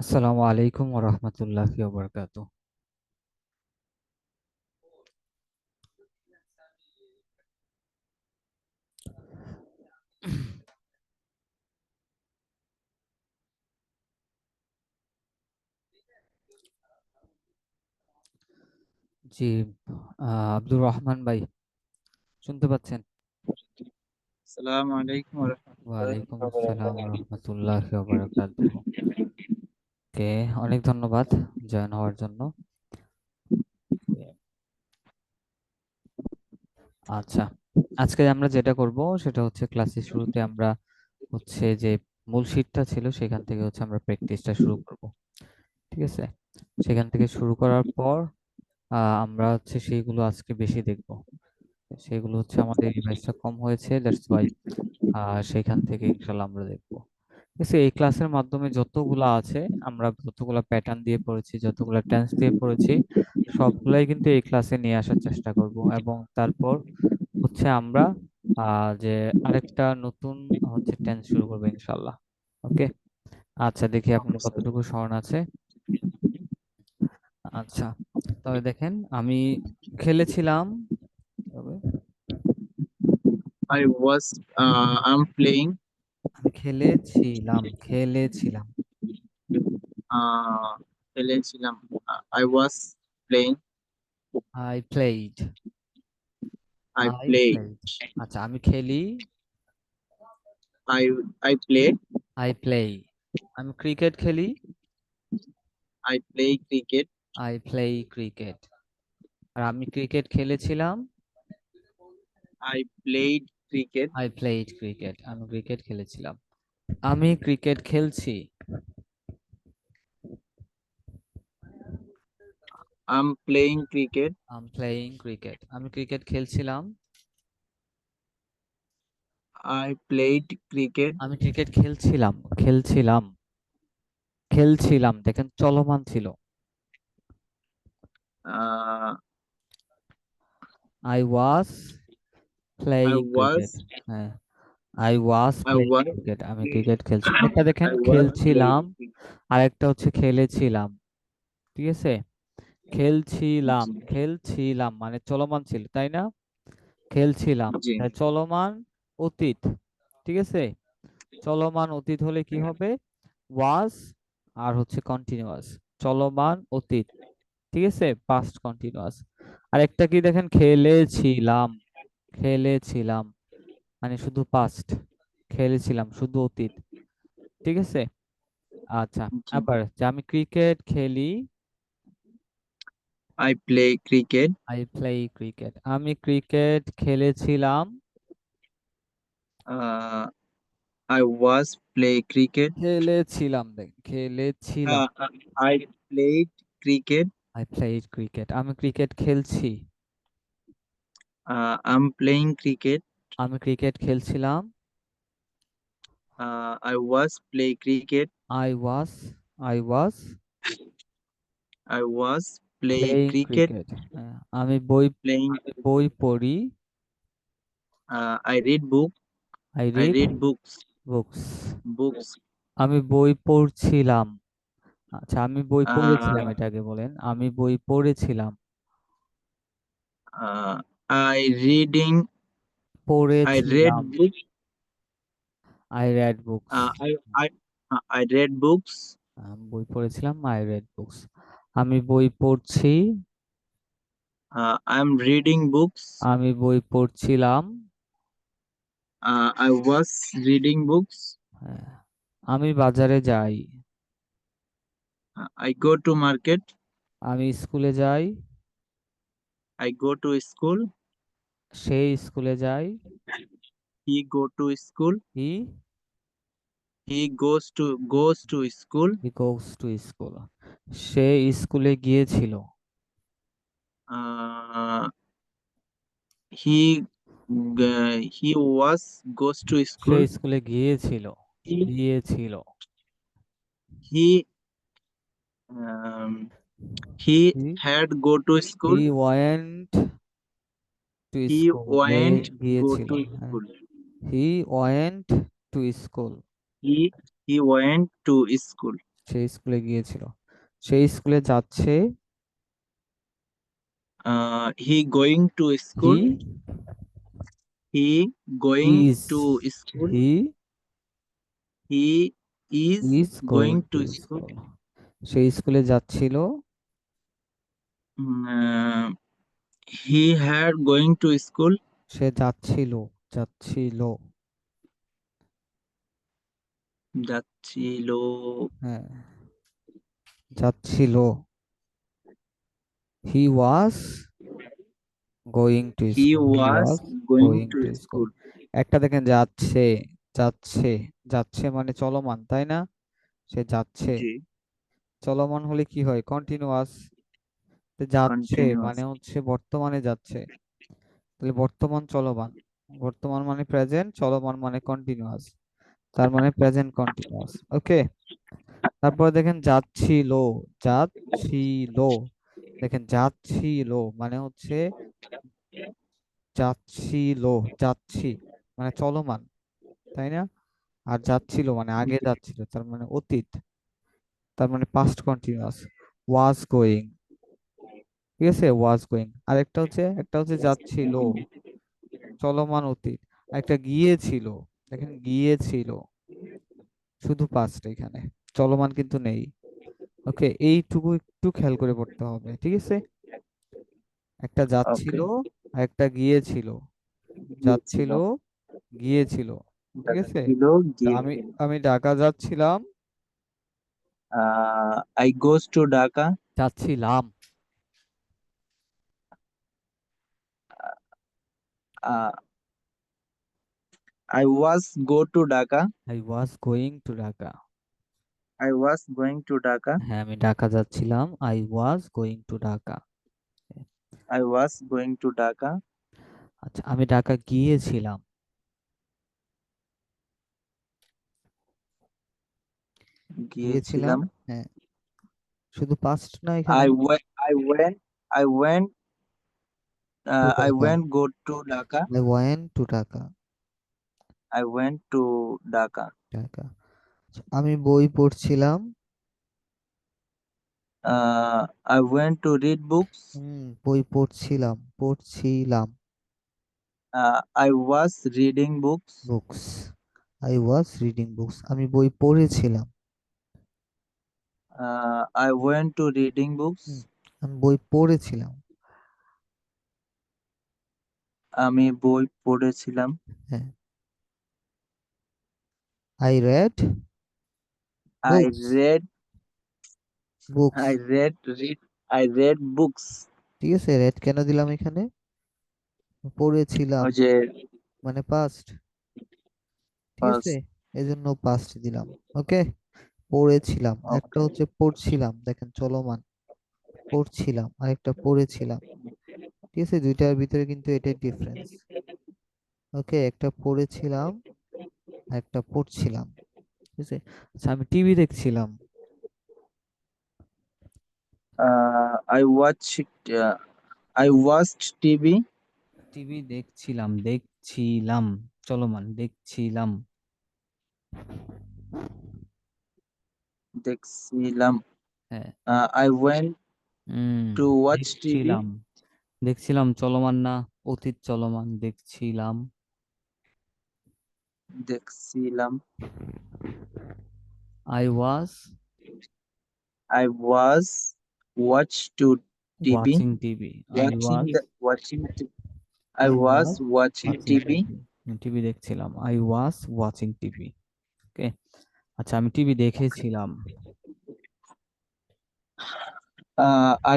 আসসালামু আলাইকুম ওয়া রাহমাতুল্লাহি ওয়া বারাকাতুহু। জি, আব্দুর রহমান ভাই শুনতে পাচ্ছেন? আসসালামু আলাইকুম ওয়া রাহমাতুল্লাহি ওয়ালাইকুম ওয়া আসসালাম ওয়া বারাকাতুহু। রাহমাতুল্লাহি ওয়া বারাকাতুহু। কে অনেক ধন্যবাদ জয়েন হওয়ার জন্য। আচ্ছা, আজকে আমরা যেটা করব সেটা হচ্ছে ক্লাসের শুরুতে আমরা হচ্ছে যে মূল শীটটা ছিল সেখান থেকে হচ্ছে আমরা প্র্যাকটিসটা শুরু করব। ঠিক আছে? সেখান থেকে শুরু করার পর আমরা হচ্ছে সেইগুলো আজকে বেশি দেখব। সেগুলো হচ্ছে আমাদের রিভাইজটা কম হয়েছে, দ্যাটস ওয়াই সেখান থেকে ইনশাল্লাহ আমরা দেখবো। ঠিক আছে, এই ক্লাসের মাধ্যমে যতগুলা আছে, আমরা যতগুলা প্যাটার্ন দিয়ে পড়েছি, যতগুলা টেন্স দিয়ে পড়েছি, সবগুলাই কিন্তু এই ক্লাসে নিয়ে আসার চেষ্টা করব। এবং তারপর হচ্ছে আমরা যে আরেকটা নতুন হচ্ছে টেন্স শুরু করবো ইনশাল্লাহ। ওকে, আচ্ছা দেখি আপনার ওকে স্যার। কতটুকু স্মরণ আছে। আচ্ছা, তবে দেখেন আমি খেলেছিলাম। তবে I'm playing. আমি খেলেছিলাম। uh, খেলেছিলাম। I was playing. I played. I I played. Played. আচ্ছা, আমি খেলি। I I played. I play. আমি ক্রিকেট খেলি। I play cricket. I play cricket. আর আমি ক্রিকেট খেলেছিলাম। I played cricket. I played cricket. আমি ক্রিকেট খেলেছিলাম। আমি ক্রিকেট খেলছি। I'm playing cricket. I'm playing cricket. আমি ক্রিকেট খেলছিলাম। I played cricket. আমি ক্রিকেট খেলছিলাম। খেলছিলাম দেখেন চলমান ছিল। uh, I was I playing cricket. was হ্যাঁ, I was I playing was cricket. আমি ক্রিকেট খেলছি। একটা দেখেন I was playing খেলছিলাম, cricket. আরেকটা হচ্ছে খেলেছিলাম। ঠিক আছে, খেলছিলাম জি খেলছিলাম মানে চলমান ছিল, তাই না? খেলছিলাম জি তাই চলমান অতীত। ঠিক আছে, চলমান অতীত হলে কি হবে? ওয়াজ আর হচ্ছে কন্টিনিউয়াস। চলমান অতীত। ঠিক আছে, পাস্ট কন্টিনিউয়াস। আর একটা কি দেখেন, খেলেছিলাম। খেলেছিলাম মানে শুধু পাস্ট, খেলেছিলাম শুধু অতীত। ঠিক আছে, আচ্ছা। জি আবার যে আমি ক্রিকেট খেলি। I play cricket. I play cricket. আমি ক্রিকেট খেলেছিলাম। uh, I was play cricket. খেলেছিলাম দেখ খেলেছিলাম। uh, I played cricket. I played cricket. আমি ক্রিকেট খেলছি। I'm playing cricket. আমি ক্রিকেট খেলছিলাম। I was play cricket. I was I was I was play playing cricket. Cricket. আমি বই Playing. আমি বই পড়ি। I read book. I I read read books. Books. Books. আমি বই পড়ছিলাম। আচ্ছা, আমি বই পড়েছিলাম, Uh, এটা আগে বলেন। আমি বই পড়েছিলাম। I reading. I read পড়েছিলাম। book. I red books. I read books. বই পড়েছিলাম, আই রেড বুকস। আমি বই পড়ছি। I'm reading books. আমি বই পড়ছিলাম। I was reading books. হ্যাঁ, আমি বাজারে যাই। I go to market. আমি স্কুলে যাই। I go to school. সে স্কুলে যায়। He go to school. He He goes to school. He goes to school. সে স্কুলে গিয়েছিল। Uh, he was goes to say school. স্কুলে গিয়েছিল। He গিয়েছিল। he um, he he had go to he school. Went to He school. went go গিয়েছিল। to হ্যাঁ, school. He went to school. He went to school. সে স্কুলে গিয়েছিল। সেই স্কুলে যাচ্ছে। He going to he school. He going is to school. He He is is going going to to school. School. সেই স্কুলে যাচ্ছিল। Uh, he had going to school. সে যাচ্ছিল। যাচ্ছিল। যাচ্ছিল। হ্যাঁ, যাচ্ছিল। He was going to He school. He was was going going to to school. school. একটা দেখেন যাচ্ছে। যাচ্ছে। যাচ্ছে মানে চলমান, তাই না? সে যাচ্ছে। জি, চলমান হলে কি হয়? কন্টিনিউয়াস। যাচ্ছে মানে continuous. হচ্ছে বর্তমানে যাচ্ছে। তাহলে বর্তমান চলমান। বর্তমান মানে প্রেজেন্ট, চলমান মানে কন্টিনিউয়াস। তার মানে প্রেজেন্ট কন্টিনিউয়াস। ওকে। তারপরে দেখেন যাচ্ছিল। যাচ্ছিল। দেখেন যাচ্ছিল মানে হচ্ছে যাচ্ছিল। যাচ্ছি মানে চলমান, তাই না? আর যাচ্ছিল মানে আগে যাচ্ছিল, তার মানে অতীত। তার মানে পাস্ট কন্টিনিউয়াস। Was going. ঠিক আছে, ওয়াজ গোয়িং। আর একটা হচ্ছে যাচ্ছিল, চলমান অতীত। আর একটা গিয়েছিল। দেখেন গিয়েছিল, শুধু পাস্ট এখানে, চলমান কিন্তু নেই। ওকে, এইটুকু একটু খেয়াল করে পড়তে হবে, ঠিক আছে? একটা যাচ্ছিল Okay. আর একটা গিয়েছিল। গিয়েছিল। যাচ্ছিল, গিয়েছিল। ঠিক আছে। যাচ্ছিল, তা আমি গিয়েছিল। আমি ঢাকা যাচ্ছিলাম। I goes to Dhaka. যাচ্ছিলাম। Uh, I was go to Dhaka. I was going two Dhaka. I was going to Dhaka. হ্যাঁ, আমি ঢাকা যাচ্ছিলাম। I was going two Dhaka. I was going to Dhaka. আচ্ছা, আমি ঢাকা গিয়েছিলাম। গিয়েছিলাম। গিয়েছিলাম। হ্যাঁ, শুধু পাস্ট না এখানে। I went. To I Dhaka. went go to Dhaka. I went to Dhaka. I went to Dhaka. Dhaka. আচ্ছা, আমি বই পড়ছিলাম। I went to read books. বই পড়ছিলাম। পড়ছিলাম। I was reading books. Books. I was reading books. আমি বই পড়েছিলাম। I went to reading hmm, books. আমি বই পড়েছিলাম। আমি বই পড়েছিলাম। হ্যাঁ, I red I books. read. Books. Read. I read books. ঠিক আছে, রেড কেন দিলাম এখানে? পড়েছিলাম ওই যে মানে পাস্ট। ঠিক আছে, first. এজন্য পাস্ট দিলাম। ওকে। পড়েছিলাম, একটা Okay. হচ্ছে পড়ছিলাম, দেখেন চলমান। পড়ছিলাম আর একটা পড়েছিলাম। ঠিক আছে, দুইটার ভিতরে কিন্তু এটাই ডিফারেন্স। ওকে, একটা পড়েছিলাম আর একটা পড়ছিলাম। ঠিক আছে। আচ্ছা, আমি টিভি দেখছিলাম। I watched. I watched TV. TV দেখছিলাম। দেখছিলাম চলমান, দেখছিলাম। দেখছিলাম। হ্যাঁ। I went hmm. to watch TV. দেখছিলাম। দেখছিলাম চলমান না, অতীত চলমান, দেখছিলাম। দেখছিলাম। I was I was watched to TV. Watching TV. I Watching was the watching. I I was was watching watching TV. TV. TV দেখছিলাম। I was watching TV. Okay. আচ্ছা, আমি টিভি দেখেছিলাম।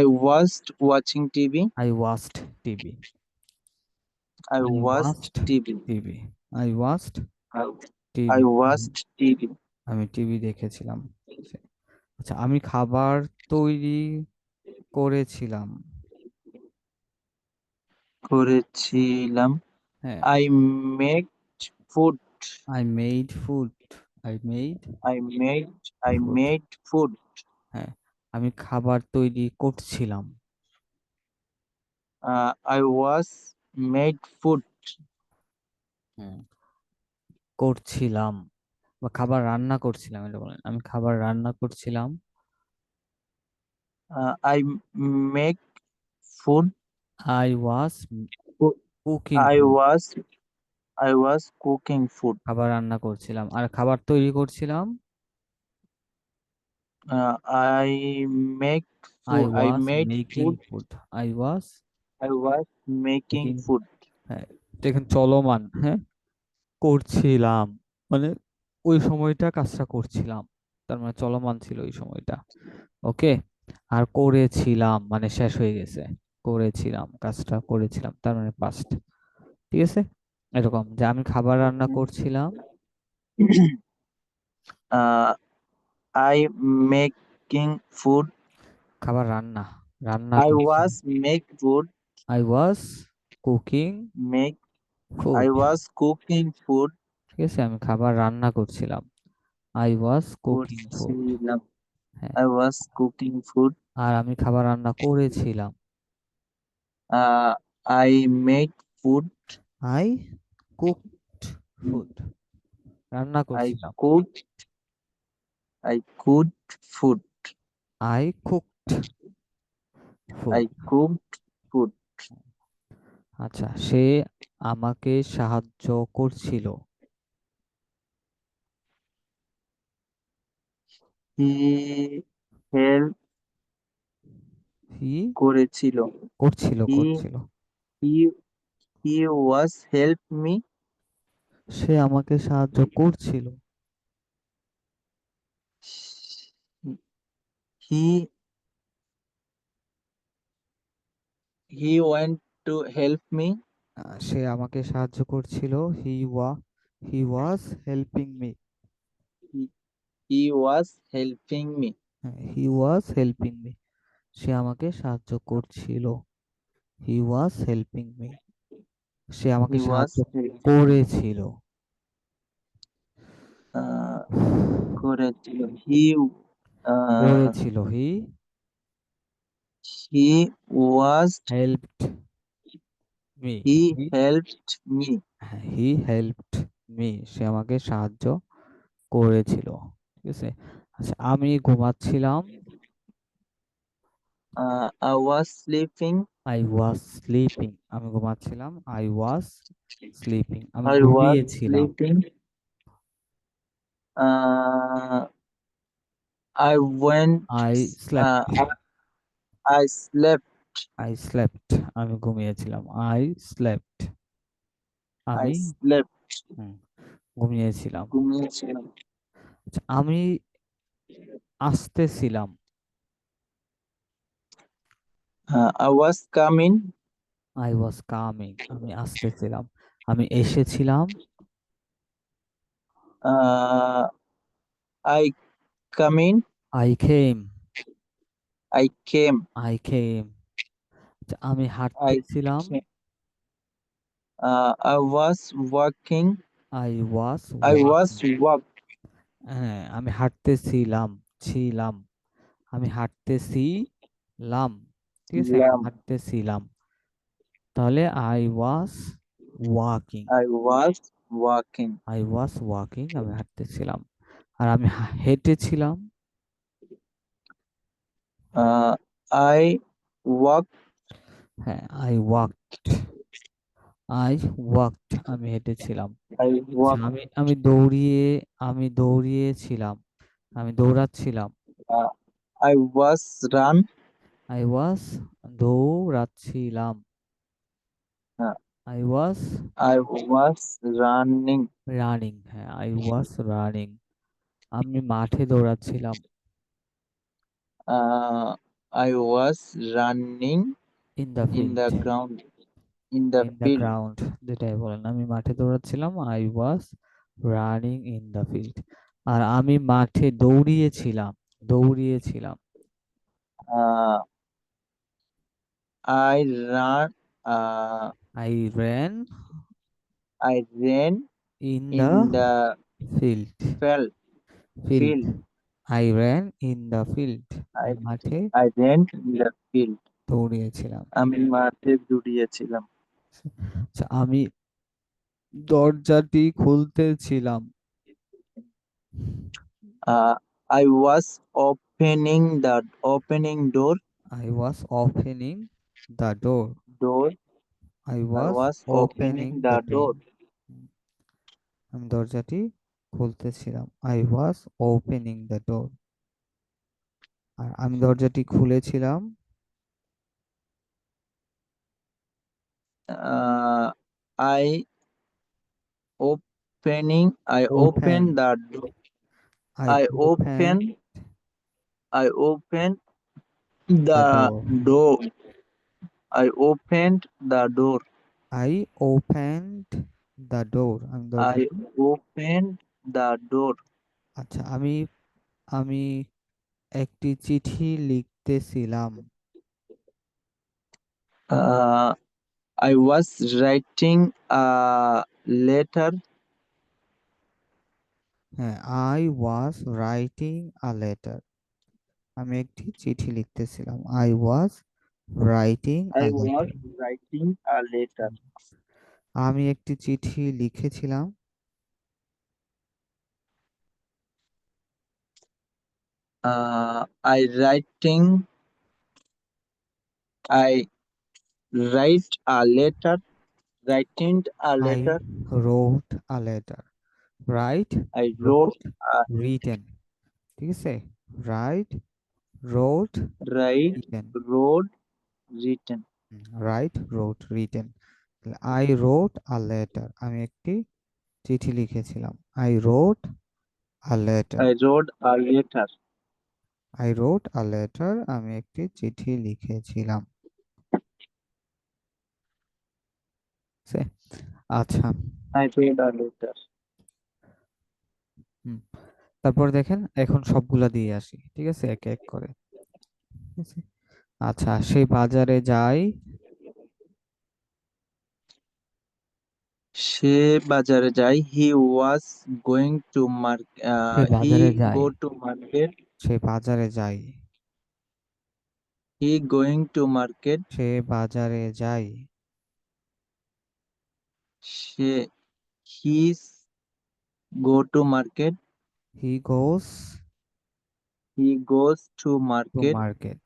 I was watching TV. I watched TV. I I watched watched TV. TV. I watched I, I TV. watched TV. আমি TV দেখেছিলাম। আচ্ছা, আমি খাবার তৈরি করেছিলাম। করেছিলাম। হ্যাঁ। I made food. I made food. I made I made I food. made food. হ্যাঁ, আমি খাবার তৈরি করছিলাম। I was made food. হুম, করছিলাম। বা খাবার রান্না করছিলাম, এটা বলেন। আমি খাবার রান্না করছিলাম। I make food. I was Cook- cooking I food. was I was cooking food. খাবার রান্না করছিলাম আর খাবার তৈরি করছিলাম। I make I food. I was made making food. Food. I was I was making making. food. হ্যাঁ, দেখেন চলমান, হ্যাঁ, করছিলাম মানে ওই সময়টা কাজটা করছিলাম, তার মানে চলমান ছিল ওই সময়টা। ওকে। আর করেছিলাম মানে শেষ হয়ে গেছে। করেছিলাম, কাজটা করেছিলাম, তার মানে পাস্ট। ঠিক আছে। এরকম যে আমি খাবার রান্না করছিলাম। uh, I making food. খাবার রান্না, রান্না I করছিলাম। was make food. I was cooking Make food. I was cooking food. ঠিক আছে, আমি খাবার রান্না করছিলাম। I was cooking food. করছিলাম। হ্যাঁ। I was cooking food. আর আমি খাবার রান্না করেছিলাম। I made food. I cooked food. রান্না I করছিলাম। cooked. I cooked food. I cooked food. I cooked food. আচ্ছা, সে আমাকে সাহায্য করছিল। He help হি করেছিল। করছিল He করছিল। he he was help me. সে আমাকে সাহায্য করছিল। He he went to help me. সে আমাকে সাহায্য করছিল। He was helping me. He, he was helping me. He was helping me. সে আমাকে সাহায্য করছিল। He was helping me. সে আমাকে He সাহায্য was করেছিল। uh, করেছিল। Uh, করেছিল। he was helped me. he helped me. He helped me. সে আমাকে সাহায্য করেছিল। ঠিক আছে। আচ্ছা, আমি ঘুমাচ্ছিলাম। I was sleeping. I was sleeping. আমি ঘুমাচ্ছিলাম। I was sleeping. আমি I was ঘুমিয়েছিলাম। sleeping. Uh, I went. I Uh, slept. I slept. I slept. আমি ঘুমিয়েছিলাম। I slept. I আমি slept. হুম, ঘুমিয়েছিলাম। ঘুমিয়েছিলাম। আচ্ছা, আমি আসতেছিলাম। I was coming. I was coming. আমি আসতেছিলাম। আমি এসেছিলাম। Uh, I coming. I Khem. I came. I Khem. আমি I হাঁটতেছিলাম। came. I was walking. I was I walking. was walk. হ্যাঁ, আমি হাঁটতেছিলাম। ছিলাম। আমি হাঁটতেছিলাম। ঠিক আছে, আমি Lamb. হাঁটতেছিলাম। তাহলে I was walking. I was walking. I was walking, আমি হাঁটতেছিলাম। আর আমি হেঁটেছিলাম। I walk. হ্যাঁ, আই ওয়াকড। আই ওয়াকড, আমি হেঁটেছিলাম। I আচ্ছা, walk. আমি দৌড়িয়েছিলাম। আমি দৌড়াচ্ছিলাম। Uh, I was run. I was দৌড়াচ্ছিলাম। Uh, I was I was running. Running. হ্যাঁ, I was running. আমি মাঠে দৌড়াচ্ছিলাম। I was running in the in field. the ground, in the in the field. Ground, যেটাই বলেন। আমি মাঠে দৌড়াচ্ছিলাম। I was running in the field. আর আমি মাঠে দৌড়িয়েছিলাম। দৌড়িয়েছিলাম। Uh, I ran. I ran I ran in the in the field. field. Field. Field. I ran in the field. I মাঠে I ran in the field. দৌড়িয়েছিলাম। আমি মাঠে দৌড়িয়েছিলাম। আচ্ছা, আমি দরজাটি খুলতেছিলাম। Uh, I was opening I was opening the door. door. I I was was opening opening the the door. door. আমি দরজাটি খুলতেছিলাম। I was opening the door. আর আমি দরজাটি খুলেছিলাম। Uh, I I opened Open. the door. I I opened open. I opened the the door. door. I opened the door. I opened the door. আমি I দরজাটি opened the door. আচ্ছা আমি আমি একটি চিঠি লিখতেছিলাম। Uh, I was writing a letter. হ্যাঁ, I was writing a letter. আমি একটি চিঠি লিখতেছিলাম। I was writing a I was letter. writing a letter. আমি একটি চিঠি লিখেছিলাম। I writing. I write a letter. Writing a I letter. wrote a letter. Write, I wrote wrote, a written. ঠিক আছে? Write, wrote, write, written. wrote, written. Write, wrote, written. তাহলে I wrote a letter. আমি একটি চিঠি লিখেছিলাম। I wrote a letter. I wrote a letter. I wrote a letter. আমি একটি চিঠি লিখেছিলাম। ঠিক আছে? আচ্ছা। I read a letter. হুম। তারপর দেখেন এখন সবগুলা দিয়ে আসি। ঠিক আছে? এক এক করে। ঠিক আছে? আচ্ছা, সেই বাজারে যাই। সে বাজারে যায়। He was going to market. Say He বাজারে যাই। go to market. সে বাজারে যাই। He going to market. সে বাজারে যাই। সে He's go to market. He goes He goes to to market. market.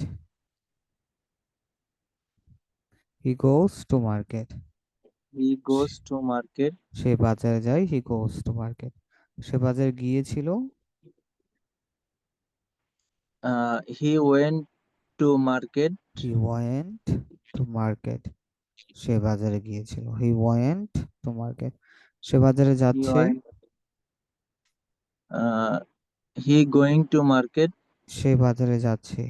He goes to market. He say goes to market. সে বাজারে যায়। He goes to market. সে বাজারে গিয়েছিল। He went to market. He went to market. সে বাজারে গিয়েছিল। He went to market. সে বাজারে He যাচ্ছে। went. Uh, he going to market. সে বাজারে যাচ্ছে।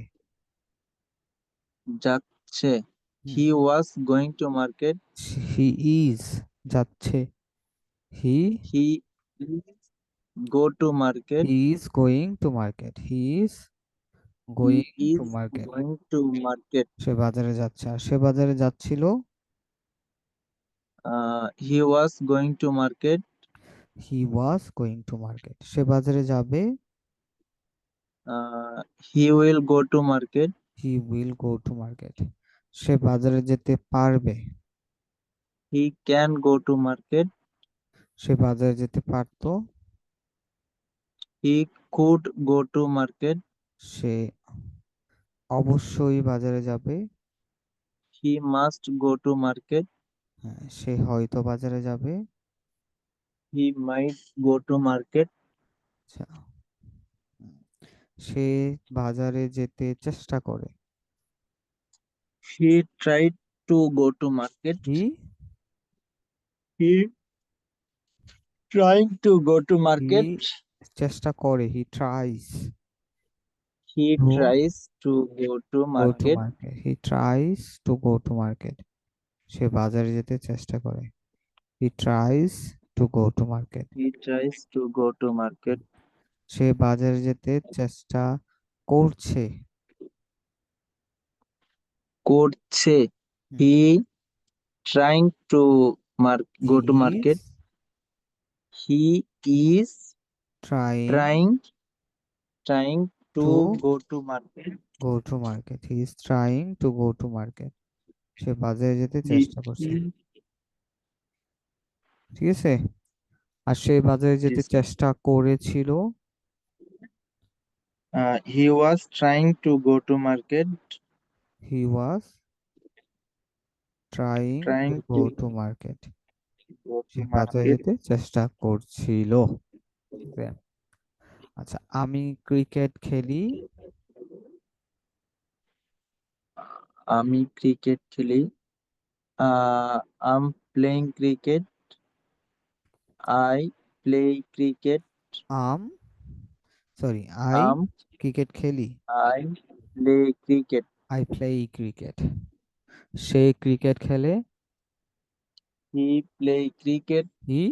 যাচ্ছে। হুম। He was going to market. He is যাচ্ছে। He He is go to market. he is going to market. He is He going to is market. going to market. সে বাজারে যাচ্ছে। আর সে বাজারে যাচ্ছিল। He was going to market. He was going to market. সে বাজারে যাবে। He will go to market. He will go to market. সে বাজারে যেতে পারবে। He can go to market. সে বাজারে যেতে পারতো। He could go to market. সে অবশ্যই বাজারে যাবে। He must go to market. হ্যাঁ, সে হয়তো বাজারে যাবে। He might go to market. আচ্ছা। হুম। সে বাজারে যেতে চেষ্টা করে। He tried to go to market. He He trying to go to he market. চেষ্টা করে। He tries He to tries to go to go to market. market. He tries to go to market. সে বাজারে যেতে চেষ্টা করে। He tries to go to market. He tries to go to market. সে বাজারে যেতে চেষ্টা করছে। করছে। হুম। He trying to go to He market. is He is trying trying to to go to market. go to market. He is trying to go to market. সে বাজারে যেতে He চেষ্টা করছে। is ঠিক আছে? আর সে বাজারে যেতে this চেষ্টা করেছিল। He was trying to go to market. He was trying to Trying go to to market. go say to বাজারে market. যেতে চেষ্টা করছিল। ওকে। আচ্ছা, আমি ক্রিকেট খেলি। আমি ক্রিকেট খেলি। I'm playing cricket. I play cricket. Um sorry I Um, cricket খেলি। I play cricket. I play cricket. সে ক্রিকেট খেলে। He play cricket. He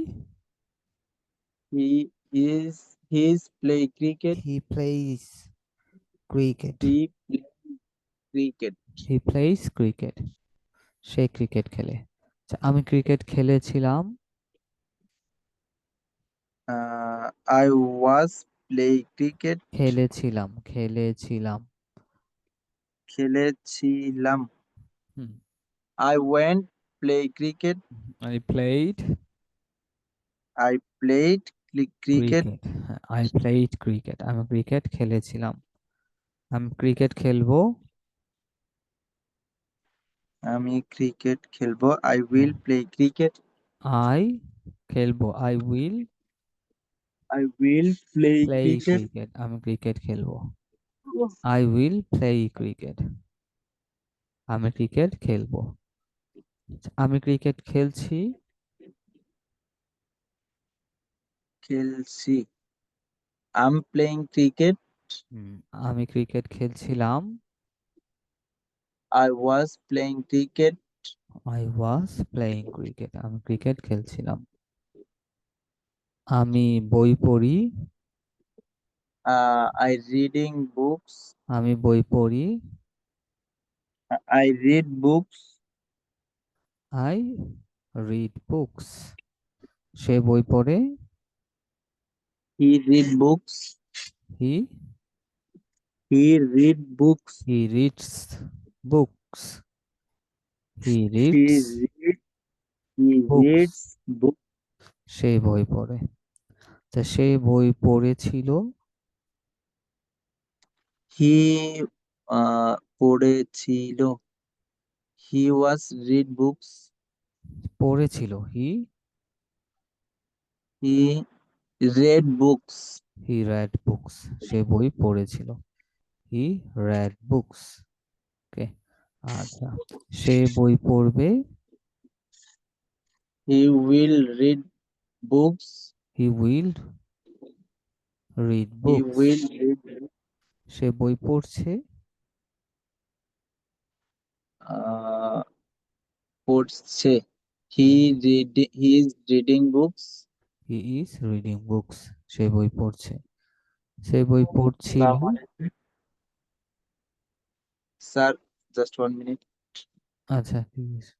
He's play cricket. He plays cricket. He play cricket. He plays cricket. সে cricket খেলে। আচ্ছা, আমি cricket খেলেছিলাম। I was play cricket. খেলেছিলাম। খেলেছিলাম। হুম। I went play cricket. I played I played cricket. Cricket. I played cricket. আমি cricket খেলেছিলাম। আমি ক্রিকেট খেলবো। আমি ক্রিকেট খেলবো। I will play cricket. I খেলবো। I will I will play play cricket. Cricket. আমি ক্রিকেট খেলবো। I will play cricket. আমি ক্রিকেট খেলবো। আচ্ছা, আমি ক্রিকেট খেলছি। খেলছি। I'm playing cricket. হুম, আমি ক্রিকেট খেলছিলাম। I was playing cricket. I was playing cricket. আমি ক্রিকেট খেলছিলাম। আমি বই পড়ি। I reading books. আমি বই পড়ি। I read books. I read books. সে বই পড়ে। He read books. He He read books. He reads books. He He reads read. He books. reads books. সে বই পড়ে। তা সে বই পড়েছিল। He পড়েছিল। He was read books. পড়েছিল। He He read books. He read books. সে বই পড়েছিল। He read books. ওকে। আচ্ছা, সে বই পড়বে। He will read books. He will read He books. will read. সে বই পড়ছে। uh, পড়ছে। He হুম, read. He is reading books. He is reading books. সে বই পড়ছে। সে বই পড়ছিল। Sir, just 1 minute. আচ্ছা, ঠিক আছে।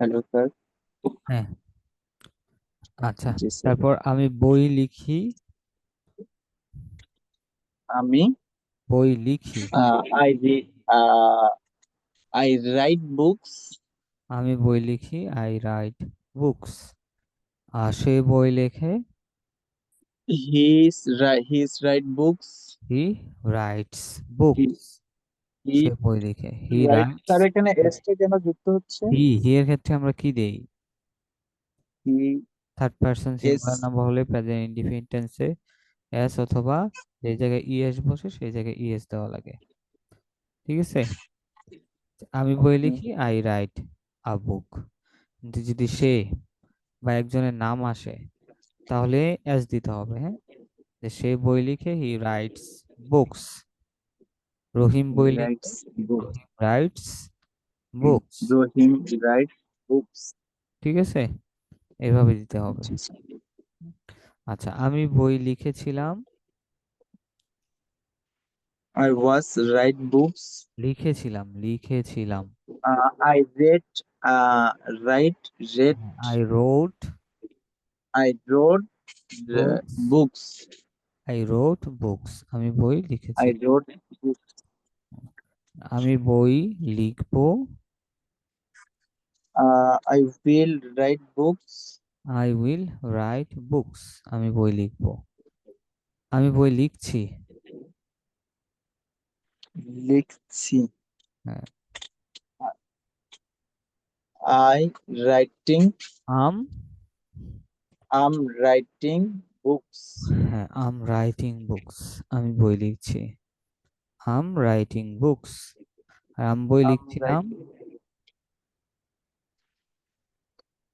Hello sir. হ্যাঁ। আচ্ছা, জি স্যার। তারপর আমি বই লিখি। আমি বই লিখি। I I write books. আমি বই লিখি, আই রাইট বুকস। আর সে বই লেখে, he's write books. He writes he books. He সে বই লিখে, হি রাইট। রাইটস। স্যার এখানে এসটা কেন যুক্ত হচ্ছে? হি এর ক্ষেত্রে আমরা কি দেই? He third person S. Singular number হলে প্রেজেন্ট ইনডিফিনিট টেন্সে এস অথবা যে জায়গায় ইএস বসে সেই জায়গায় ইএস দেওয়া লাগে। ঠিক আছে? আমি বই ওকে। লিখি, আই রাইট আ বুক। কিন্তু যদি সে বা একজনের নাম আসে তাহলে এস দিতে হবে, হ্যাঁ? যে সে বই লিখে, he writes books. Rahim he বই লিখে, writes books. Rahim writes books. Rahim write books. ঠিক আছে? এভাবে দিতে হবে। জি স্যার। আচ্ছা, আমি বই লিখেছিলাম। I was write books. লিখেছিলাম। I read write read. I wrote I wrote books. Books. I wrote books. আমি বই আই লিখেছি। Wrote books. আমি বই লিখবো। I will write books. I will write books. আমি বই লিখবো। আমি বই লিখছি। লিখছি। হ্যাঁ। I writing. I'm um writing books. হ্যাঁ, আম রাইটিং বুকস। আমি বই লিখছি। আম রাইটিং বুকস। আর আমি বই আম লিখছিলাম। Writing.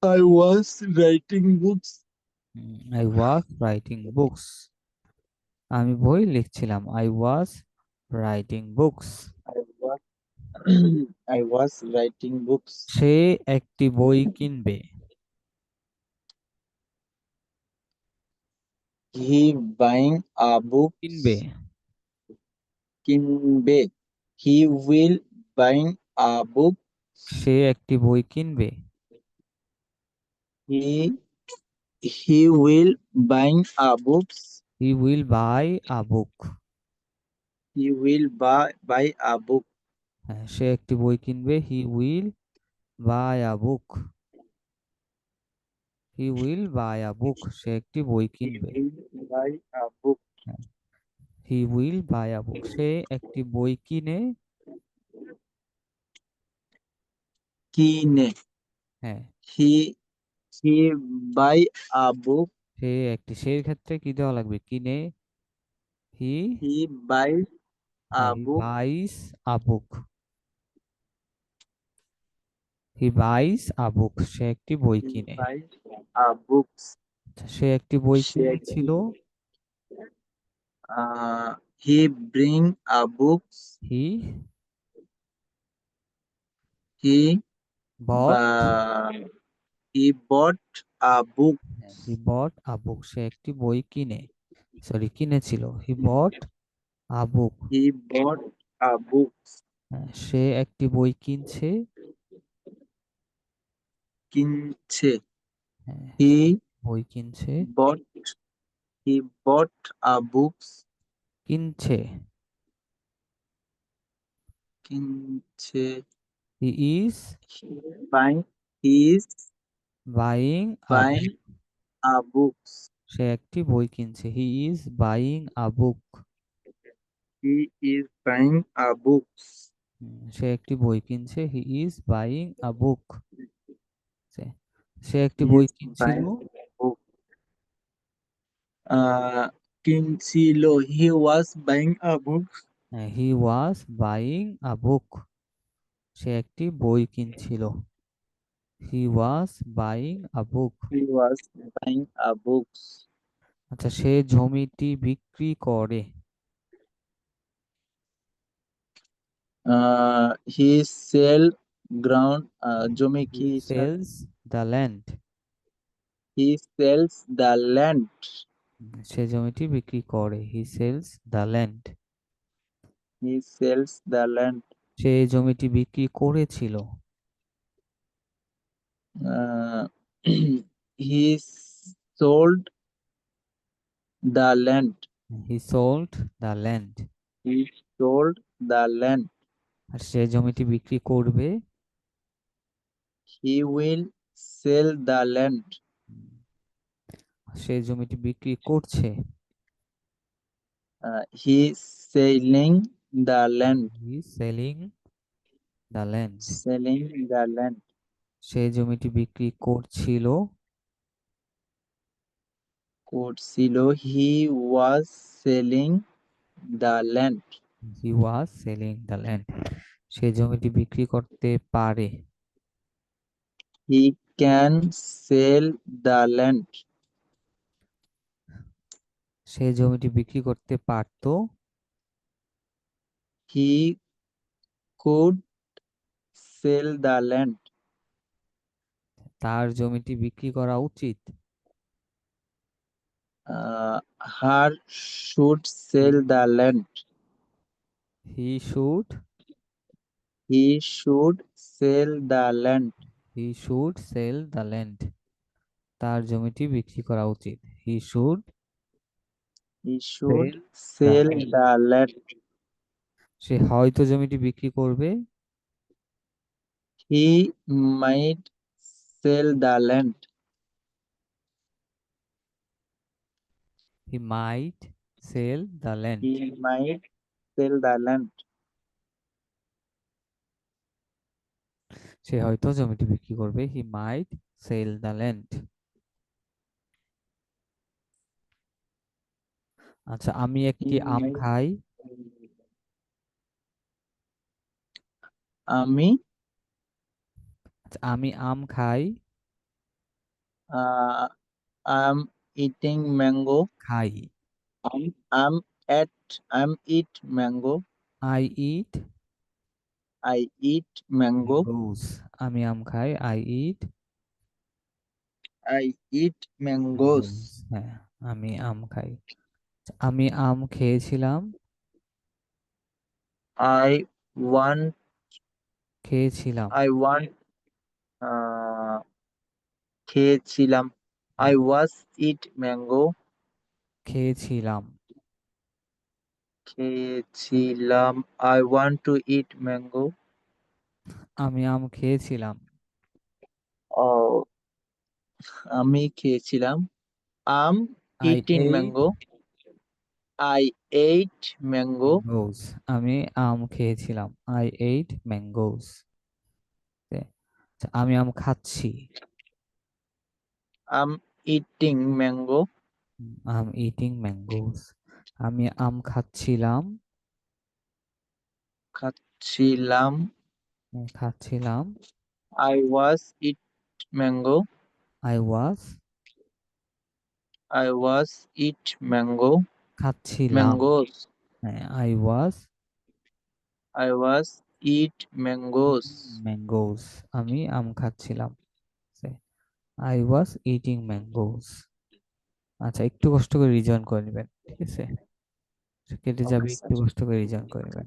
I was writing books. I was writing books. আমি বই লিখছিলাম। I was writing books. I was I was writing books. সে একটি বই কিনবে। He buying a books. কিনবে। কিনবে। He will buying a book. সে একটি বই কিনবে। He he will buying a books. He will buy a book. He will buy a book. হ্যাঁ, সে একটি বই কিনবে। He will buy a book. He will buy a book. সে একটি বই হি কিনবে। Will buy a book. He will buy a book. সে একটি বই কিনে। কিনে। হ্যাঁ। He he buy a book. সের ক্ষেত্রে কি দেওয়া লাগবে? কিনে। হি হি বাই আ হ্যাঁ, হি বুক। বাইস আ বুক। হি বাইস আ বুক। সে একটি বই হি কিনে। Buy a books. আচ্ছা, সে একটি বই সে একটি কিনেছিল। হি ব্রিং আ বুকস। হি হি বট বা হি বট আ বুক। হি বট আ বুক। সে একটি বই কিনেছিল। হি bought a book. He bought a books. সে একটি বই কিনছে। কিনছে। হ্যাঁ, হি সে বই কিনছে। Bought he bought a books. কিনছে। কিনছে। He is buying he is buying a buying book. A books. সে একটি বই কিনছে। He is buying a book. He is buying a books. সে একটি বই কিনছে। He is buying a book. সে সে একটি হি বই ইজ কিনছিল। Buying book. কিনছিল। He was buying a book. He was buying a book. সে একটি বই কিনছিল। He was buying a book. He was buying a books. আচ্ছা, সে জমিটি বিক্রি করে। He sell ground. জমি হি কি sir? Sells the land. He sells the land. সে জমিটি বিক্রি করে। He sells the land. He sells the land. সে জমিটি বিক্রি করেছিল। Uh, he sold the land. He sold the land. He sold the land. আর সে জমিটি বিক্রি করবে। He will sell the land. সে জমিটি বিক্রি করছে। He selling the land. He selling the land. Selling the land. সে জমিটি বিক্রি করছিল। করছিল, he was selling the land. He was selling the land. সে জমিটি বিক্রি করতে পারে। He can sell the land. সে জমিটি বিক্রি করতে পারতো। He could sell the land. তার জমিটি বিক্রি করা উচিত। Her should sell the land. He should. He should sell the land. He should sell the land. তার জমিটি বিক্রি করা উচিত। He should He should sell the sell land. the land. সে হয়তো জমিটি বিক্রি করবে। He might sell the land. He might sell the land. He might sell the land. সে হয়তো জমিটি বিক্রি করবে। He might sell the land. আচ্ছা, আমি একটি He আম might. খাই। আমি আচ্ছা, আমি আম খাই। uh, I'm eating mango. খাই। I'm at I'm eat mango. I eat I eat mango. Mangoes. আমি আম খাই। I eat I eat mangoes. mangoes. হ্যাঁ, আমি আম খাই। আমি আম খেয়েছিলাম। I want খেয়েছিলাম। I want uh, খেয়েছিলাম। হুম, I was eat mango. খেয়েছিলাম। খেয়েছিলাম। I want to eat mango. আমি আম খেয়েছিলাম। Oh, আমি খেয়েছিলাম। I'm I eating ate mango. I ate mango. Mangoes. আমি আম খেয়েছিলাম। I ate mangoes. আমি আম খাচ্ছি। I'm eating mango. Am eating mangoes. আমি আম খাচ্ছিলাম। খাচ্ছিলাম। খাচ্ছিলাম। I was eat mango. I was I was eat mango. খাচ্ছিলাম। Mangoes. হ্যাঁ, I was I was eat mangoes. Mangoes. আমি আম খাচ্ছিলাম। I was eating mangoes. আচ্ছা, একটু কষ্ট করে রিজন করে নেবেন, ঠিক আছে? কেটে যাবে, Okay, একটু sir. কষ্ট করে রিজন করে নেবেন।